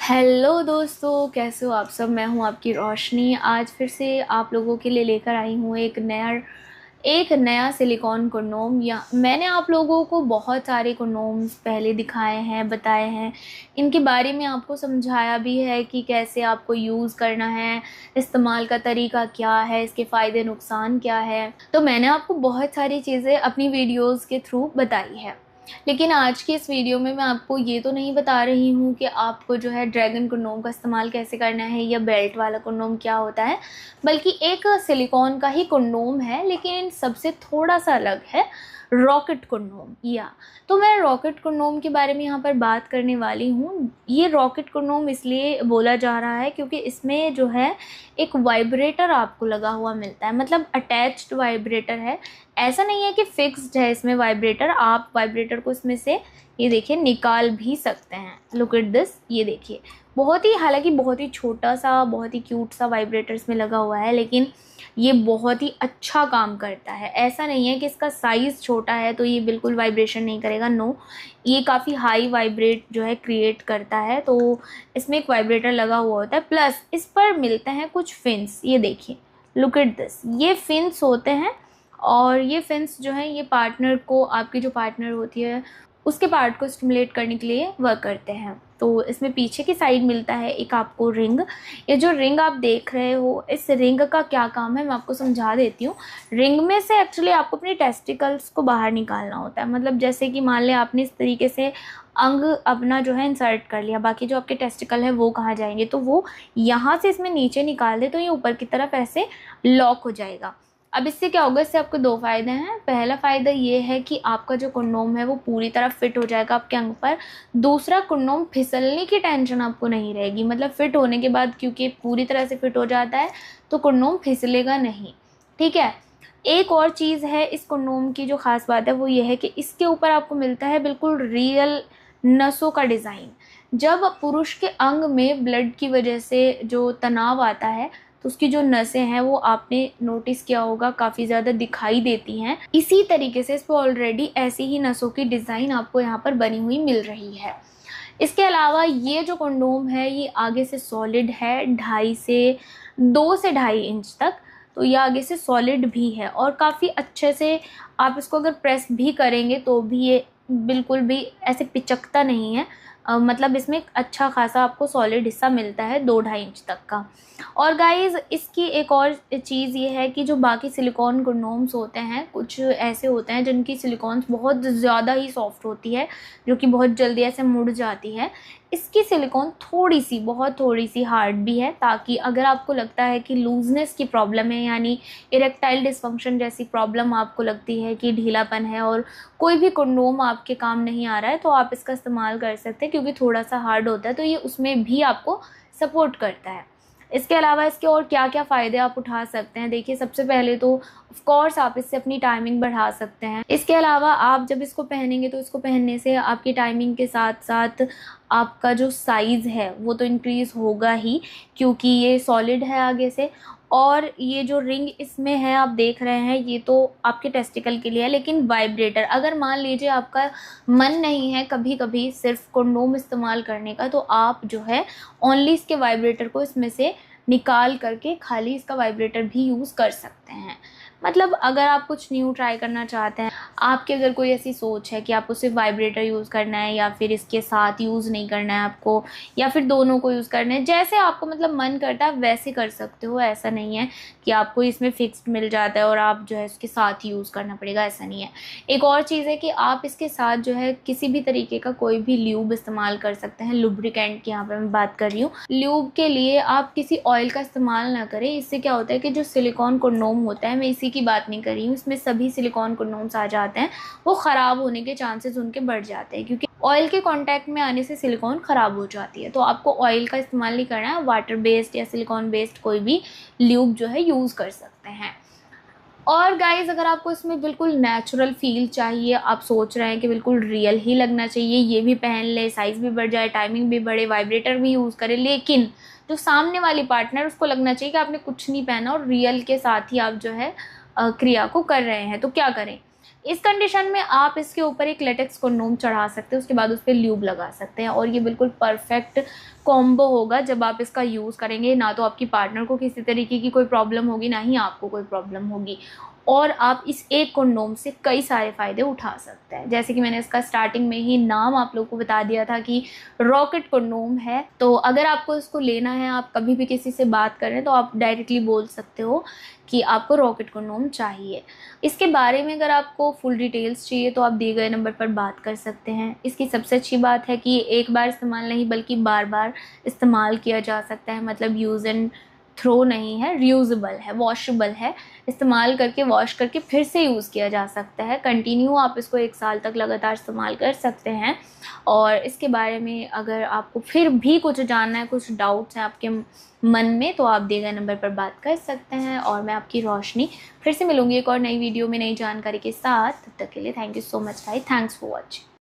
Hello दोस्तों, कैसे हो आप सब। मैं हूं आपकी रोशनी। आज फिर से आप लोगों के लिए लेकर आई हूं एक नया सिलिकॉन कंडोम। या मैंने आप लोगों को बहुत सारे कंडोम्स पहले दिखाए हैं, बताए हैं, इनके बारे में आपको समझाया भी है कि कैसे आपको यूज़ करना है, इस्तेमाल का तरीका क्या है, इसके फ़ायदे नुकसान क्या है। तो मैंने आपको बहुत सारी चीज़ें अपनी वीडियोज़ के थ्रू बताई है। लेकिन आज की इस वीडियो में मैं आपको ये तो नहीं बता रही हूँ कि आपको जो है ड्रैगन कंडोम का इस्तेमाल कैसे करना है या बेल्ट वाला कंडोम क्या होता है, बल्कि एक सिलिकॉन का ही कंडोम है, लेकिन इन सबसे थोड़ा सा अलग है, रॉकेट कंडोम। या तो मैं रॉकेट कंडोम के बारे में यहाँ पर बात करने वाली हूँ। ये रॉकेट कंडोम इसलिए बोला जा रहा है क्योंकि इसमें जो है एक वाइब्रेटर आपको लगा हुआ मिलता है, मतलब अटैच्ड वाइब्रेटर है। ऐसा नहीं है कि फिक्स्ड है इसमें वाइब्रेटर। आप वाइब्रेटर को इसमें से ये देखिए निकाल भी सकते हैं। लुक एट दिस, ये देखिए बहुत ही, हालांकि बहुत ही छोटा सा, बहुत ही क्यूट सा वाइब्रेटर इसमें लगा हुआ है, लेकिन ये बहुत ही अच्छा काम करता है। ऐसा नहीं है कि इसका साइज़ छोटा है तो ये बिल्कुल वाइब्रेशन नहीं करेगा। नो, ये काफ़ी हाई वाइब्रेट जो है क्रिएट करता है। तो इसमें एक वाइब्रेटर लगा हुआ होता है, प्लस इस पर मिलते हैं कुछ फिन्स। ये देखिए, लुक एट दिस, ये फिन्स होते हैं। और ये फिन्स जो है ये पार्टनर को, आपकी जो पार्टनर होती है उसके पार्ट को स्टिमुलेट करने के लिए वर्क करते हैं। तो इसमें पीछे की साइड मिलता है एक आपको रिंग। ये जो रिंग आप देख रहे हो, इस रिंग का क्या काम है मैं आपको समझा देती हूँ। रिंग में से एक्चुअली आपको अपने टेस्टिकल्स को बाहर निकालना होता है। मतलब जैसे कि मान लें आपने इस तरीके से अंग अपना जो है इंसर्ट कर लिया, बाकी जो आपके टेस्टिकल है वो कहाँ जाएंगे, तो वो यहाँ से इसमें नीचे निकाल दे तो ये ऊपर की तरफ ऐसे लॉक हो जाएगा। अब इससे क्या होगा, इससे आपको दो फ़ायदे हैं। पहला फ़ायदा ये है कि आपका जो कंडोम है वो पूरी तरह फिट हो जाएगा आपके अंग पर। दूसरा, कंडोम फिसलने की टेंशन आपको नहीं रहेगी। मतलब फिट होने के बाद, क्योंकि पूरी तरह से फिट हो जाता है तो कंडोम फिसलेगा नहीं। ठीक है। एक और चीज़ है इस कंडोम की जो ख़ास बात है वो ये है कि इसके ऊपर आपको मिलता है बिल्कुल रियल नसों का डिज़ाइन। जब पुरुष के अंग में ब्लड की वजह से जो तनाव आता है तो उसकी जो नसें हैं वो आपने नोटिस किया होगा काफ़ी ज़्यादा दिखाई देती हैं। इसी तरीके से इस पर ऑलरेडी ऐसी ही नसों की डिज़ाइन आपको यहाँ पर बनी हुई मिल रही है। इसके अलावा ये जो कंडोम है ये आगे से सॉलिड है, 2 से 2.5 इंच तक। तो ये आगे से सॉलिड भी है और काफ़ी अच्छे से आप इसको अगर प्रेस भी करेंगे तो भी ये बिल्कुल भी ऐसे पिचकता नहीं है। मतलब इसमें एक अच्छा खासा आपको सॉलिड हिस्सा मिलता है 2-2.5 इंच तक का। और गाइज़ इसकी एक और चीज़ ये है कि जो बाकी सिलिकॉन कंडोम्स होते हैं, कुछ ऐसे होते हैं जिनकी सिलिकॉन्स बहुत ज़्यादा ही सॉफ्ट होती है, जो कि बहुत जल्दी ऐसे मुड़ जाती है। इसकी सिलिकॉन थोड़ी सी, बहुत थोड़ी सी हार्ड भी है, ताकि अगर आपको लगता है कि लूजनेस की प्रॉब्लम है, यानी इरेक्टाइल डिसफंक्शन जैसी प्रॉब्लम आपको लगती है कि ढीलापन है और कोई भी कंडोम आपके काम नहीं आ रहा है, तो आप इसका इस्तेमाल कर सकते हैं, क्योंकि थोड़ा सा हार्ड होता है तो ये उसमें भी आपको सपोर्ट करता है। इसके अलावा इसके और क्या क्या फ़ायदे आप उठा सकते हैं, देखिए सबसे पहले तो ऑफ कोर्स आप इससे अपनी टाइमिंग बढ़ा सकते हैं। इसके अलावा आप जब इसको पहनेंगे तो इसको पहनने से आपकी टाइमिंग के साथ साथ आपका जो साइज़ है वो तो इंक्रीज़ होगा ही, क्योंकि ये सॉलिड है आगे से। और ये जो रिंग इसमें है आप देख रहे हैं, ये तो आपके टेस्टिकल के लिए है, लेकिन वाइब्रेटर, अगर मान लीजिए आपका मन नहीं है कभी कभी सिर्फ कंडोम इस्तेमाल करने का, तो आप जो है ओनली इसके वाइब्रेटर को इसमें से निकाल करके खाली इसका वाइब्रेटर भी यूज़ कर सकते हैं। मतलब अगर आप कुछ न्यू ट्राई करना चाहते हैं, आपकी अगर कोई ऐसी सोच है कि आपको सिर्फ वाइब्रेटर यूज़ करना है या फिर इसके साथ यूज़ नहीं करना है आपको, या फिर दोनों को यूज़ करना है, जैसे आपको मतलब मन करता है वैसे कर सकते हो। ऐसा नहीं है कि आपको इसमें फिक्स्ड मिल जाता है और आप जो है इसके साथ यूज़ करना पड़ेगा, ऐसा नहीं है। एक और चीज़ है कि आप इसके साथ जो है किसी भी तरीके का कोई भी ल्यूब इस्तेमाल कर सकते हैं। लुब्रिकेंट की यहाँ पर मैं बात कर रही हूँ। ल्यूब के लिए आप किसी ऑयल का इस्तेमाल ना करें। इससे क्या होता है कि जो सिलिकॉन कंडोम होता है, मैं इसी की बात नहीं कर रही हूँ, इसमें सभी सिलिकॉन कंडोम्स आ जाते हैं, वो ख़राब होने के चांसेस उनके बढ़ जाते हैं, क्योंकि ऑयल के कांटेक्ट में आने से सिलिकॉन ख़राब हो जाती है। तो आपको ऑयल का इस्तेमाल नहीं करना है, वाटर बेस्ड या सिलिकॉन बेस्ड कोई भी ल्यूब जो है यूज़ कर सकते हैं। और गाइज़ अगर आपको इसमें बिल्कुल नेचुरल फील चाहिए, आप सोच रहे हैं कि बिल्कुल रियल ही लगना चाहिए, ये भी पहन ले, साइज़ भी बढ़ जाए, टाइमिंग भी बढ़े, वाइब्रेटर भी यूज़ करें, लेकिन जो सामने वाली पार्टनर उसको लगना चाहिए कि आपने कुछ नहीं पहना और रियल के साथ ही आप जो है क्रिया को कर रहे हैं, तो क्या करें। इस कंडीशन में आप इसके ऊपर एक लेटेक्स कंडोम चढ़ा सकते हैं, उसके बाद उस पर ल्यूब लगा सकते हैं और ये बिल्कुल परफेक्ट कॉम्बो होगा जब आप इसका यूज़ करेंगे। ना तो आपकी पार्टनर को किसी तरीके की कोई प्रॉब्लम होगी, ना ही आपको कोई प्रॉब्लम होगी, और आप इस एक कंडोम से कई सारे फ़ायदे उठा सकते हैं। जैसे कि मैंने इसका स्टार्टिंग में ही नाम आप लोगों को बता दिया था कि रॉकेट कंडोम है। तो अगर आपको इसको लेना है, आप कभी भी किसी से बात करें तो आप डायरेक्टली बोल सकते हो कि आपको रॉकेट कंडोम चाहिए। इसके बारे में अगर आपको फुल डिटेल्स चाहिए तो आप दिए गए नंबर पर बात कर सकते हैं। इसकी सबसे अच्छी बात है कि एक बार इस्तेमाल नहीं बल्कि बार बार इस्तेमाल किया जा सकता है, मतलब यूज़ एंड थ्रो नहीं है, रियूजेबल है, वॉशेबल है। इस्तेमाल करके वॉश करके फिर से यूज़ किया जा सकता है। कंटिन्यू आप इसको 1 साल तक लगातार इस्तेमाल कर सकते हैं। और इसके बारे में अगर आपको फिर भी कुछ जानना है, कुछ डाउट्स हैं आपके मन में, तो आप दिए गए नंबर पर बात कर सकते हैं। और मैं आपकी रोशनी फिर से मिलूँगी एक और नई वीडियो में नई जानकारी के साथ। तब तक के लिए thank you so much guys, thanks for watching.